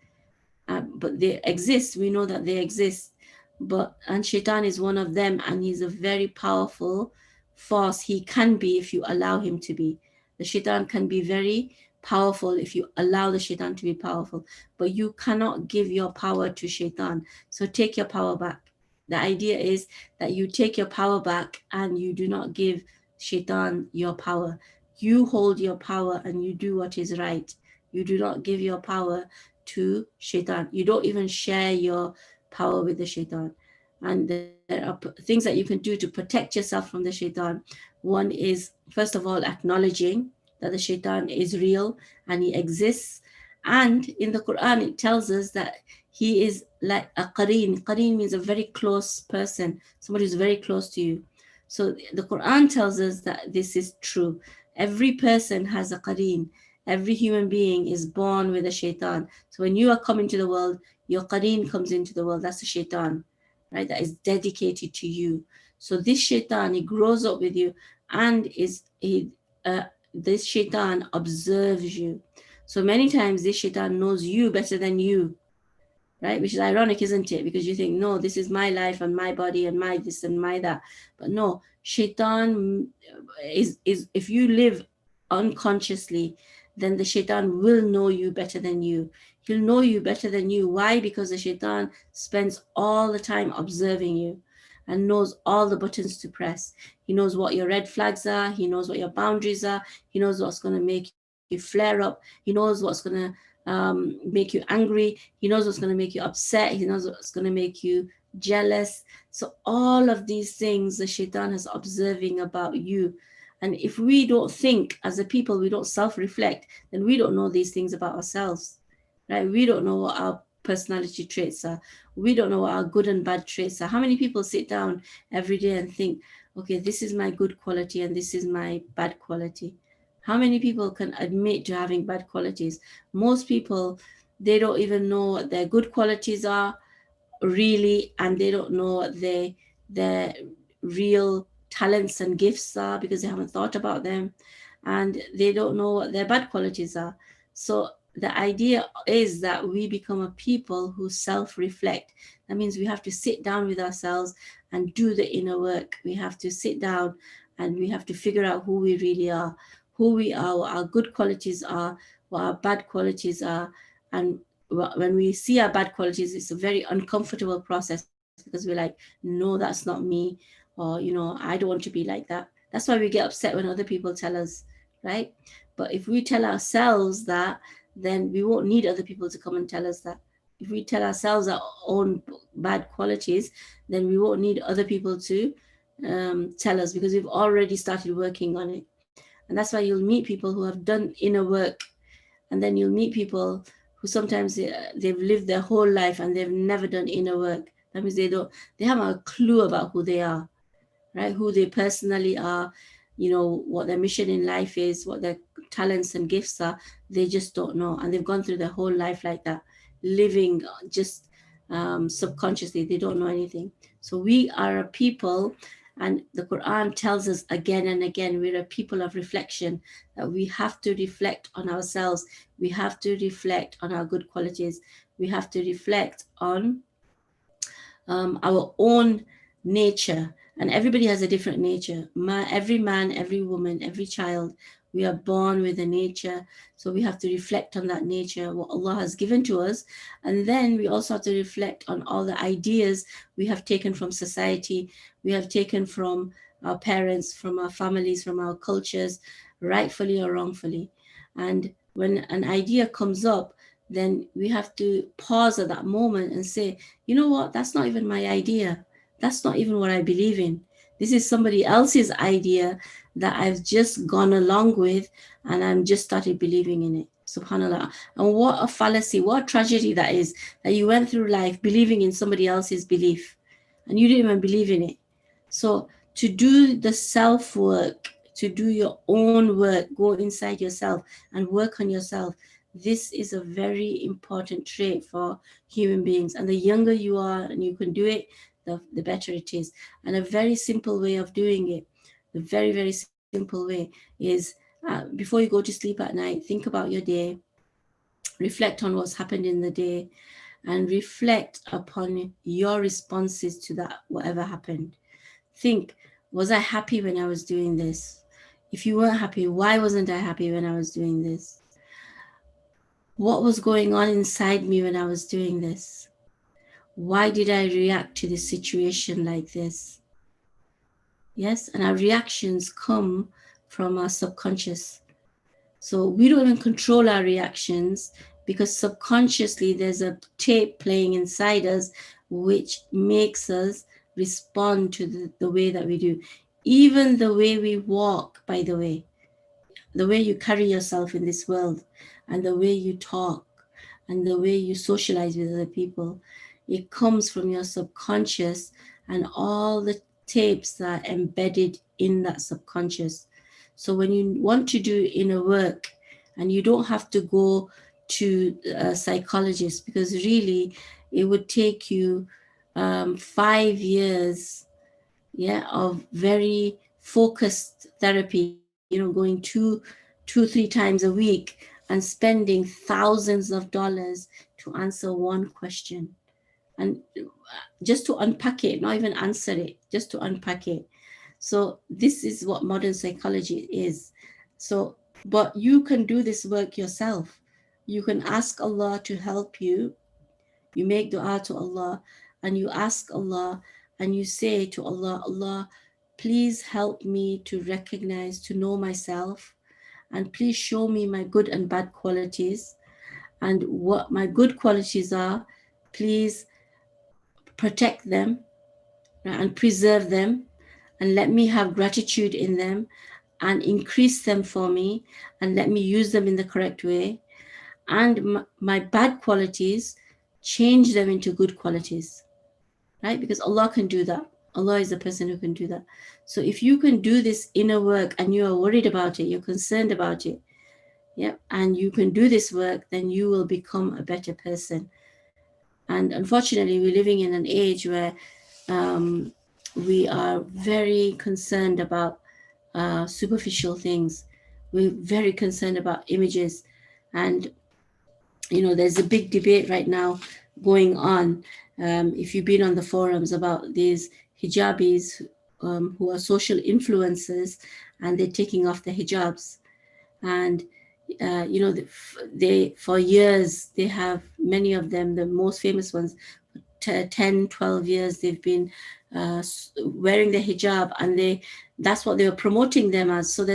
but they exist. We know that they exist. But and shaitan is one of them, and he's a very powerful force. He can be, if you allow him to be. The shaitan can be very powerful if you allow the shaitan to be powerful, but you cannot give your power to shaitan. So take your power back. The idea is that you take your power back and you do not give shaitan your power. You hold your power and you do what is right. You do not give your power to shaitan. You don't even share your power with the shaitan. And there are things that you can do to protect yourself from the shaitan. One is, first of all, acknowledging that the shaitan is real and he exists. And in the Quran, it tells us that he is like a qareen. Qareen means a very close person, somebody who's very close to you. So the Quran tells us that this is true. Every person has a qareen. Every human being is born with a shaitan. So when you are coming to the world, your qareen comes into the world. That's the shaitan, right? That is dedicated to you. So this shaitan, he grows up with you, and this shaitan observes you. So many times this shaitan knows you better than you, right? Which is ironic, isn't it? Because you think, no, this is my life and my body and my this and my that. But no, shaitan is if you live unconsciously, then the shaitan will know you better than you. He'll know you better than you. Why? Because the shaitan spends all the time observing you and knows all the buttons to press. He knows what your red flags are. He knows what your boundaries are. He knows what's going to make you flare up. He knows what's going to make you angry. He knows what's going to make you upset. He knows what's going to make you jealous. So all of these things the shaitan is observing about you. And if we don't think as a people, we don't self-reflect, then we don't know these things about ourselves, right? We don't know what our personality traits are. We don't know what our good and bad traits are. How many people sit down every day and think, okay, this is my good quality and this is my bad quality? How many people can admit to having bad qualities? Most people, they don't even know what their good qualities are really, and they don't know what their real talents and gifts are because they haven't thought about them, and they don't know what their bad qualities are. So the idea is that we become a people who self-reflect. That means we have to sit down with ourselves and do the inner work. We have to sit down and we have to figure out who we really are, who we are, what our good qualities are, what our bad qualities are. And when we see our bad qualities, it's a very uncomfortable process because we're like, no, that's not me, or I don't want to be like that. That's why we get upset when other people tell us, right? But if we tell ourselves that, then we won't need other people to come and tell us that. If we tell ourselves our own bad qualities, then we won't need other people to tell us, because we've already started working on it. And that's why you'll meet people who have done inner work, and then you'll meet people who sometimes they've lived their whole life and they've never done inner work. That means they haven't a clue about who they are, right? Who they personally are, what their mission in life is, what their talents and gifts are. They just don't know, and they've gone through their whole life like that, living just subconsciously. They don't know anything. So we are a people, and the Quran tells us again and again, we're a people of reflection, that we have to reflect on ourselves. We have to reflect on our good qualities. We have to reflect on our own nature. And everybody has a different nature. Every man, every woman, every child, we are born with a nature. So we have to reflect on that nature, what Allah has given to us. And then we also have to reflect on all the ideas we have taken from society, we have taken from our parents, from our families, from our cultures, rightfully or wrongfully. And when an idea comes up, then we have to pause at that moment and say, you know what, that's not even my idea. That's not even what I believe in. This is somebody else's idea that I've just gone along with, and I'm just started believing in it. Subhanallah. And what a fallacy, what a tragedy that is, that you went through life believing in somebody else's belief and you didn't even believe in it. So to do the self work, to do your own work, go inside yourself and work on yourself. This is a very important trait for human beings. And the younger you are and you can do it, the better it is. And a very simple way of doing it, the very, very simple way is before you go to sleep at night, think about your day, reflect on what's happened in the day, and reflect upon your responses to that, whatever happened. Think, was I happy when I was doing this? If you weren't happy, why wasn't I happy when I was doing this? What was going on inside me when I was doing this? Why did I react to this situation like this? Yes, and our reactions come from our subconscious. So we don't even control our reactions because subconsciously there's a tape playing inside us which makes us respond to the way that we do. Even the way we walk, by the way you carry yourself in this world, and the way you talk, and the way you socialize with other people, it comes from your subconscious and all the tapes that are embedded in that subconscious. So when you want to do inner work, and you don't have to go to a psychologist, because really it would take you 5 years, yeah, of very focused therapy, going two, 3 times a week and spending thousands of dollars to answer one question. And just to unpack it, not even answer it, just to unpack it. So this is what modern psychology is. So, but you can do this work yourself. You can ask Allah to help you. You make dua to Allah and you ask Allah and you say to Allah, Allah, please help me to recognize, to know myself, and please show me my good and bad qualities. And what my good qualities are, please protect them, right, and preserve them, and let me have gratitude in them and increase them for me, and let me use them in the correct way. And my bad qualities, change them into good qualities, right? Because Allah can do that. Allah is the person who can do that. So if you can do this inner work and you are worried about it, you're concerned about it, yeah, and you can do this work, then you will become a better person. And unfortunately, we're living in an age where um, we are very concerned about superficial things. We're very concerned about images. And, there's a big debate right now going on. If you've been on the forums about these hijabis who are social influencers and they're taking off the hijabs. And they for years, they have, many of them, the most famous ones, 10, 12 years they've been wearing the hijab, and that's what they were promoting them as. So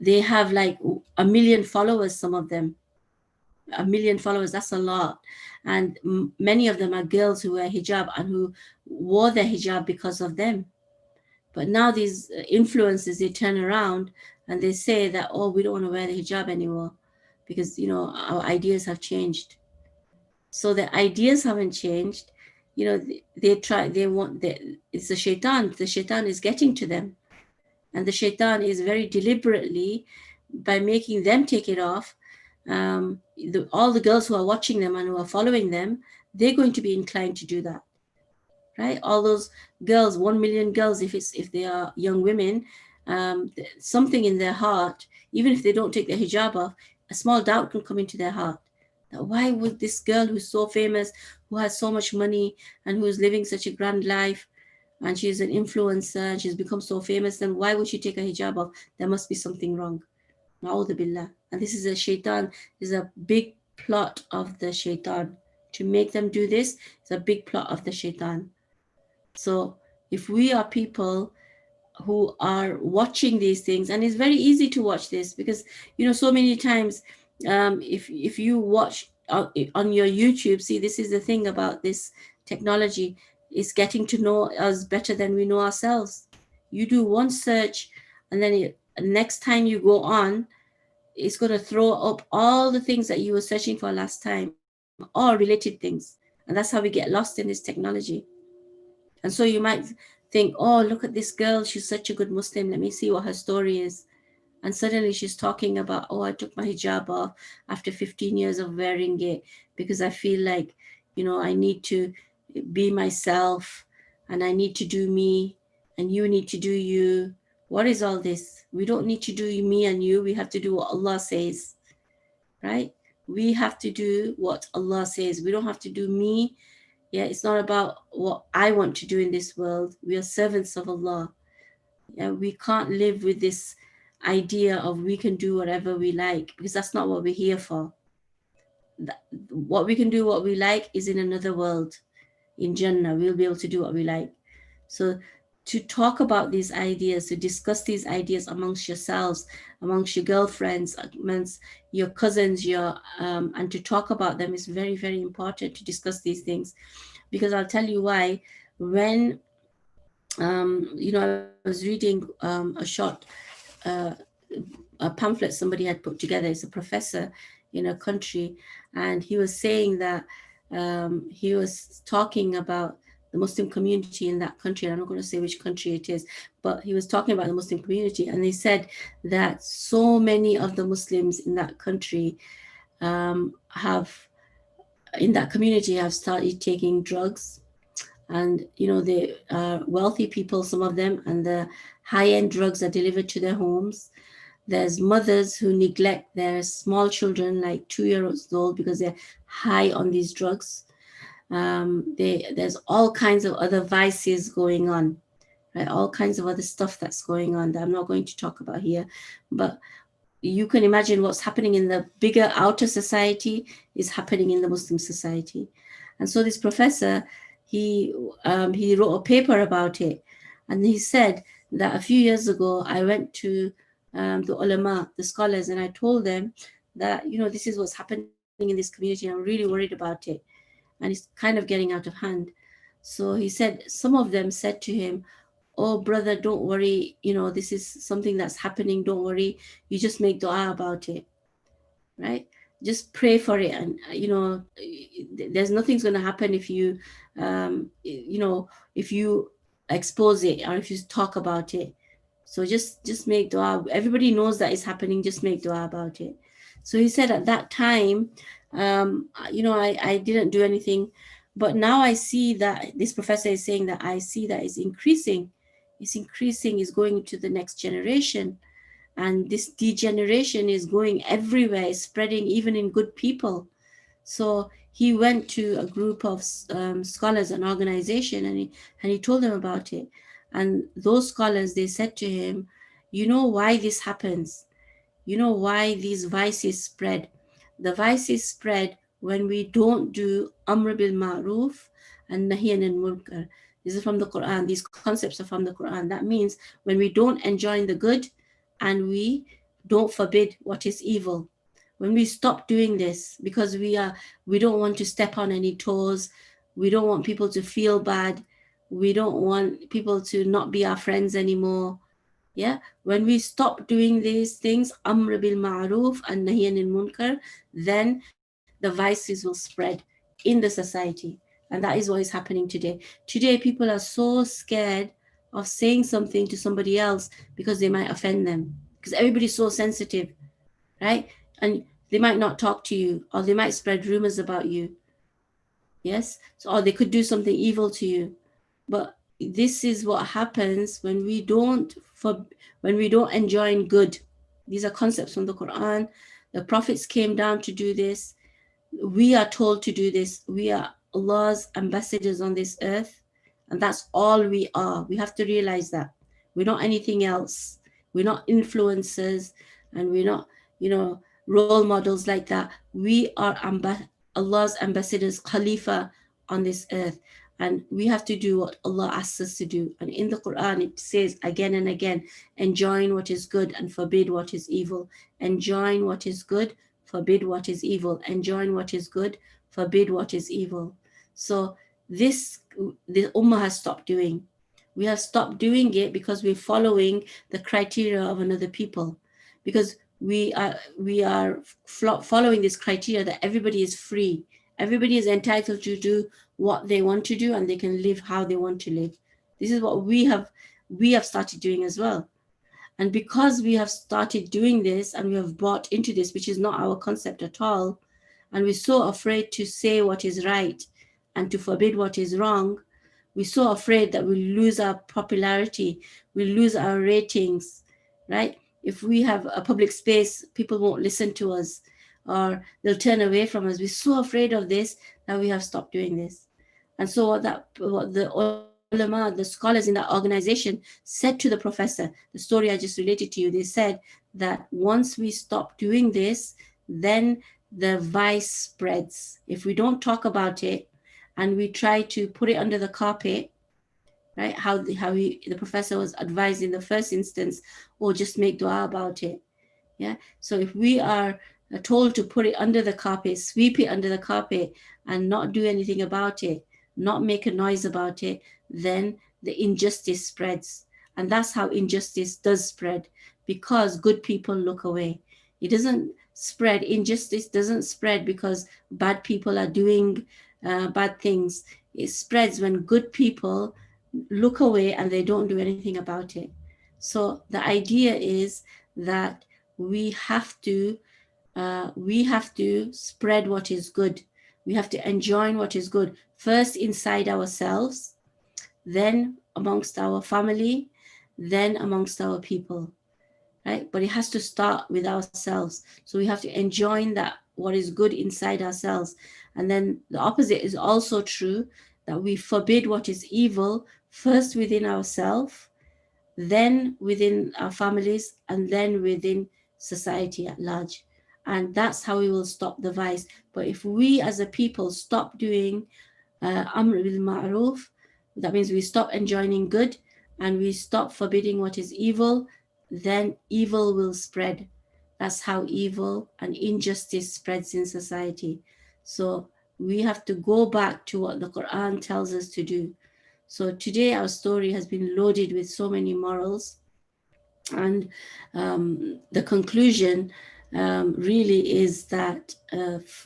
they have like 1 million followers, some of them. 1 million followers, that's a lot. And many of them are girls who wear hijab and who wore their hijab because of them. But now these influencers, they turn around and they say that, oh, we don't want to wear the hijab anymore because, our ideas have changed. So the ideas haven't changed. It's the shaitan. The shaitan is getting to them. And the shaitan is very deliberately, by making them take it off, all the girls who are watching them and who are following them, they're going to be inclined to do that, right? All those girls, 1 million girls, if they are young women, something in their heart, even if they don't take their hijab off, a small doubt can come into their heart. That why would this girl who's so famous, who has so much money, and who is living such a grand life, and she's an influencer and she's become so famous, then why would she take a hijab off? There must be something wrong. Na'udhu billah. And this is a shaitan, this is a big plot of the shaitan. To make them do this, it's a big plot of the shaitan. So if we are people who are watching these things, and it's very easy to watch this because so many times, if you watch on your YouTube, see, this is the thing about this technology, is getting to know us better than we know ourselves. You do one search, and then next time you go on, it's going to throw up all the things that you were searching for last time, or related things. And that's how we get lost in this technology. And so you might think, oh, look at this girl, she's such a good Muslim, let me see what her story is. And suddenly she's talking about, oh, I took my hijab off after 15 years of wearing it because I feel like, I need to be myself, and I need to do me, and you need to do you. What is all this? We don't need to do me and you. We have to do what Allah says, right? We have to do what Allah says. We don't have to do me. Yeah, it's not about what I want to do in this world. We are servants of Allah. Yeah, we can't live with this idea of we can do whatever we like, because that's not what we're here for. What we can do, what we like, is in another world. In Jannah, we'll be able to do what we like. So, to talk about these ideas, to discuss these ideas amongst yourselves, amongst your girlfriends, amongst your cousins, and to talk about them is very, very important, to discuss these things. Because I'll tell you why. When I was reading a short uh, a pamphlet somebody had put together. He's a professor in a country, and he was saying that he was talking about the Muslim community in that country. And I'm not going to say which country it is, but he was talking about the Muslim community, and he said that so many of the Muslims in that country have in that community have started taking drugs. And the wealthy people, some of them, and the high-end drugs are delivered to their homes. There's mothers who neglect their small children, like 2 years old, because they're high on these drugs. There's all kinds of other vices going on, right? All kinds of other stuff that's going on that I'm not going to talk about here. But you can imagine what's happening in the bigger outer society is happening in the Muslim society. And so this professor, he he wrote a paper about it, and he said that a few years ago I went to the ulama, the scholars, and I told them that this is what's happening in this community. I'm really worried about it, and it's kind of getting out of hand. So he said some of them said to him, oh brother, don't worry, this is something that's happening, don't worry, you just make dua about it, right? Just pray for it. And there's nothing's going to happen if you if you expose it, or if you talk about it. So just make dua. Everybody knows that it's happening, just make dua about it. So he said at that time, I didn't do anything, but now I see that this professor is saying that I see that it's increasing, is going to the next generation. And this degeneration is going everywhere, it's spreading even in good people. So he went to a group of scholars, an organization, and he told them about it. And those scholars, they said to him, you know why this happens? You know why these vices spread? The vices spread when we don't do Amr bil Ma'ruf and Nahi anil Munkar. This is from the Quran. These concepts are from the Quran. That means when we don't enjoin the good and we don't forbid what is evil. When we stop doing this, because we don't want to step on any toes, we don't want people to feel bad, we don't want people to not be our friends anymore. Yeah, when we stop doing these things, Amr bil Ma'ruf and Nahi anil Munkar, then the vices will spread in the society. And that is what is happening today. Today, people are so scared of saying something to somebody else because they might offend them. Because everybody's so sensitive, right? And they might not talk to you, or they might spread rumors about you. Yes? So, or they could do something evil to you. But this is what happens when we don't enjoin good. These are concepts from the Quran. The prophets came down to do this. We are told to do this. We are Allah's ambassadors on this earth, And that's all we are. We have to realize that we're not anything else. We're not influencers, and we're not, role models like that. We are Allah's ambassadors, Khalifa on this earth. And we have to do what Allah asks us to do. And in the Quran, it says again and again, enjoin what is good and forbid what is evil. Enjoin what is good, forbid what is evil. Enjoin what is good, forbid what is evil. So this, the Ummah has stopped doing. We have stopped doing it because we're following the criteria of another people. Because we are following this criteria that everybody is free. Everybody is entitled to do what they want to do, and they can live how they want to live. This is what we have started doing as well. And because we have started doing this and we have bought into this, which is not our concept at all, and we're so afraid to say what is right and to forbid what is wrong, we're so afraid that we lose our popularity, we lose our ratings, right? If we have a public space, people won't listen to us, or they'll turn away from us. We're so afraid of this that we have stopped doing this. And so what the ulama, the scholars in that organization said to the professor, the story I just related to you, they said that once we stop doing this, then the vice spreads. If we don't talk about it and we try to put it under the carpet, right? The professor was advised in the first instance, or just make dua about it. Yeah. So if we are told to put it under the carpet, sweep it under the carpet, and not do anything about it, not make a noise about it, then the injustice spreads. And that's how injustice does spread, because good people look away. It doesn't spread, injustice doesn't spread because bad people are doing bad things. It spreads when good people look away and they don't do anything about it. So the idea is that we have to spread what is good. We have to enjoin what is good, first inside ourselves, then amongst our family, then amongst our people, right? But it has to start with ourselves. So we have to enjoin that what is good inside ourselves. And then the opposite is also true, that we forbid what is evil first within ourselves, then within our families, and then within society at large. And that's how we will stop the vice. But if we as a people stop doing Amr bil Ma'ruf, that means we stop enjoining good and we stop forbidding what is evil, then evil will spread. That's how evil and injustice spreads in society. So we have to go back to what the Quran tells us to do. So today our story has been loaded with so many morals, and the conclusion really is that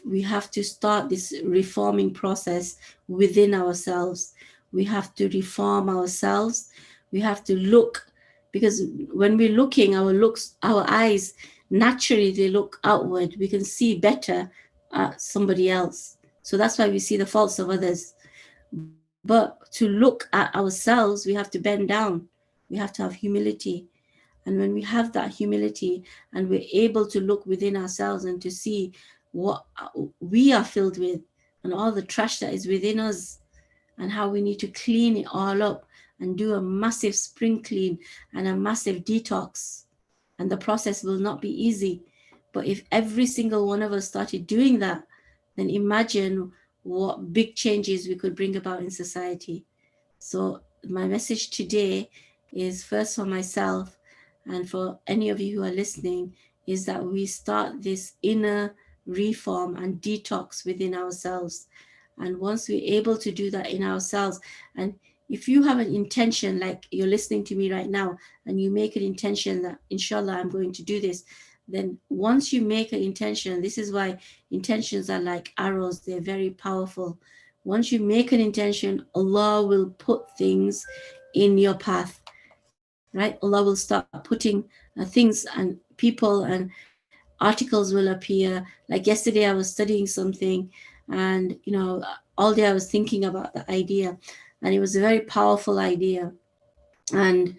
we have to start this reforming process within ourselves. We have to reform ourselves. We have to look, because when we're looking, our eyes naturally they look outward. We can see better somebody else. So that's why we see the faults of others. But to look at ourselves, we have to bend down. We have to have humility. And when we have that humility and we're able to look within ourselves and to see what we are filled with and all the trash that is within us, and how we need to clean it all up and do a massive spring clean and a massive detox. And the process will not be easy. But if every single one of us started doing that, then imagine what big changes we could bring about in society. So, my message today is first for myself and for any of you who are listening, is that we start this inner reform and detox within ourselves. And once we're able to do that in ourselves, and if you have an intention, like you're listening to me right now, and you make an intention that, inshallah, I'm going to do this, then once you make an intention, this is why intentions are like arrows, they're very powerful. Once you make an intention, Allah will put things in your path, right? Allah will start putting things and people and articles will appear. Like yesterday, I was studying something, and all day I was thinking about the idea, and it was a very powerful idea. And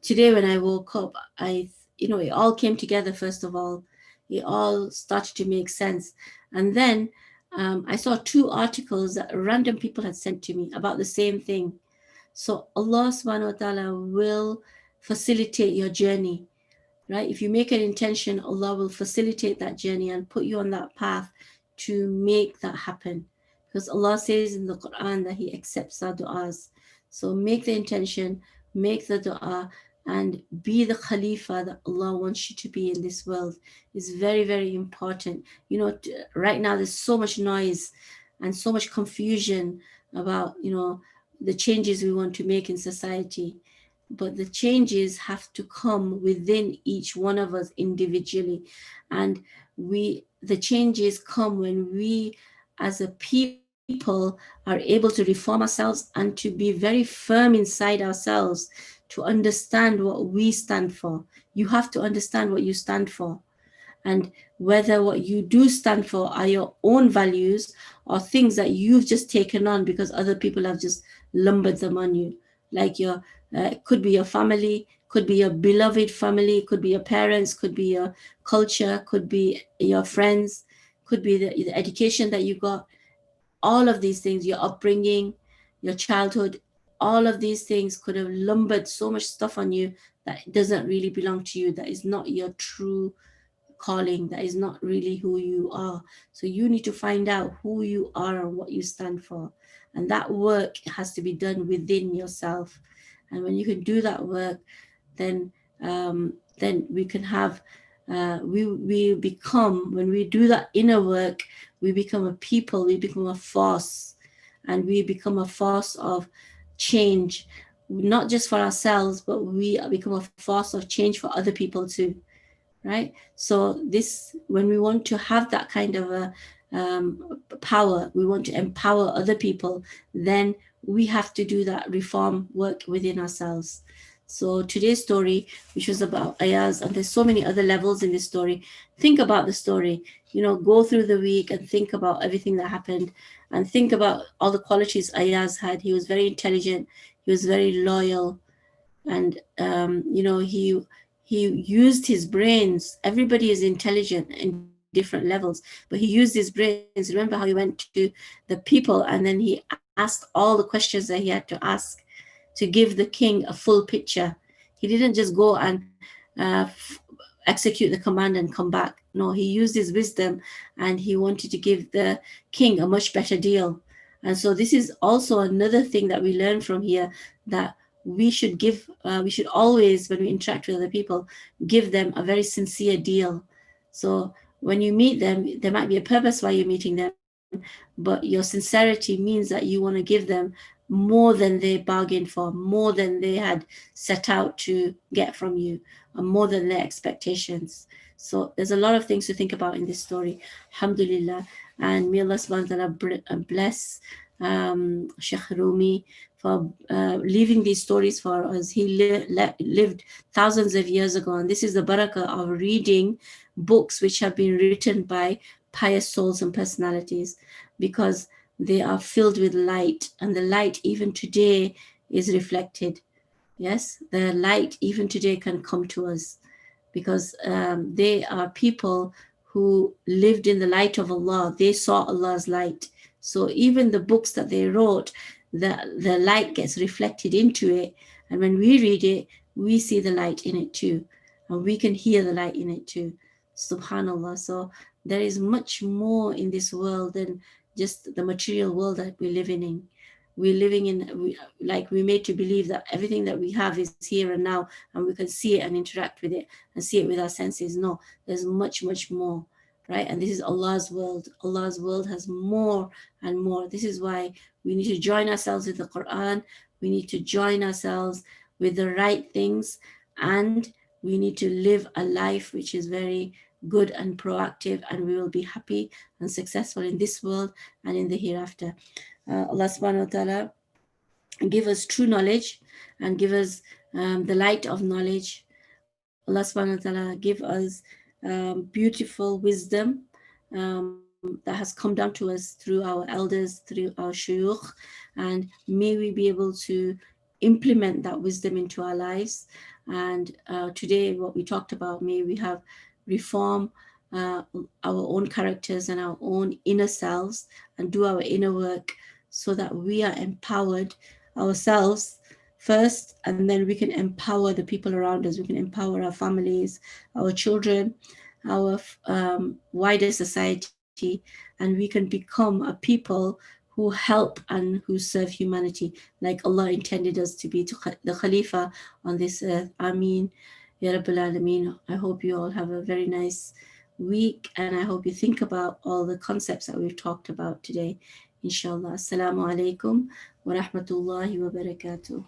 today, when I woke up, it all came together. First of all, it all started to make sense, and then I saw two articles that random people had sent to me about the same thing. So Allah subhanahu wa ta'ala will facilitate your journey, right? If you make an intention, Allah will facilitate that journey and put you on that path to make that happen. Because Allah says in the Quran that He accepts our du'as. So make the intention, make the du'a, and be the Khalifa that Allah wants you to be in this world. Is very, very important. Right now there's so much noise and so much confusion about, the changes we want to make in society, but the changes have to come within each one of us individually. And the changes come when we as a people are able to reform ourselves and to be very firm inside ourselves to understand what we stand for. You have to understand what you stand for, and whether what you do stand for are your own values or things that you've just taken on because other people have just lumbered them on you. Like it could be your family, could be your beloved family, could be your parents, could be your culture, could be your friends, could be the education that you got. All of these things, your upbringing, your childhood, all of these things could have lumbered so much stuff on you that doesn't really belong to you, that is not your true calling, that is not really who you are. So you need to find out who you are and what you stand for. And that work has to be done within yourself. And when you can do that work, then then we can have we become, when we do that inner work, we become a people, we become a force, and we become a force of change, not just for ourselves, but we become a force of change for other people too, right? So this, when we want to have that kind of a power, we want to empower other people, then we have to do that reform work within ourselves. So today's story, which was about Ayaz, and there's so many other levels in this story. Think about the story, go through the week and think about everything that happened, and think about all the qualities Ayaz had. He was very intelligent, he was very loyal, and he used his brains. Everybody is intelligent in different levels, but he used his brains. Remember how he went to the people and then he asked all the questions that he had to ask to give the king a full picture. He didn't just go and execute the command and come back. No, he used his wisdom, and he wanted to give the king a much better deal. And so this is also another thing that we learn from here, that we should always, when we interact with other people, give them a very sincere deal. So when you meet them, there might be a purpose why you're meeting them, but your sincerity means that you want to give them more than they bargained for, more than they had set out to get from you, and more than their expectations. So there's a lot of things to think about in this story. Alhamdulillah. And may Allah subhanahu wa ta'ala bless Sheikh Rumi for leaving these stories for us. He lived thousands of years ago, and this is the barakah of reading books which have been written by pious souls and personalities, because they are filled with light, and the light even today is reflected. Yes, the light even today can come to us, because they are people who lived in the light of Allah. They saw Allah's light. So even the books that they wrote, the light gets reflected into it. And when we read it, we see the light in it too. And we can hear the light in it too. Subhanallah. So there is much more in this world than just the material world that we're living in. We're living in, we're made to believe that everything that we have is here and now, and we can see it and interact with it and see it with our senses. No, there's much, much more, right? And this is Allah's world. Allah's world has more and more. This is why we need to join ourselves with the Quran. We need to join ourselves with the right things, and we need to live a life which is very good and proactive, and we will be happy and successful in this world and in the hereafter. Allah subhanahu wa ta'ala give us true knowledge and give us the light of knowledge. Allah subhanahu wa ta'ala give us beautiful wisdom that has come down to us through our elders, through our shuyukh, and may we be able to implement that wisdom into our lives. And today, what we talked about, may we have reform, uh, our own characters and our own inner selves and do our inner work so that we are empowered ourselves first, and then we can empower the people around us. We can empower our families, our children, our wider society, and we can become a people who help and who serve humanity like Allah intended us to be, to the Khalifa on this earth. Ameen. Ya Rabbil Alameen. I hope you all have a very nice week, and I hope you think about all the concepts that we've talked about today. Inshallah. Assalamu alaikum wa rahmatullahi wa barakatuh.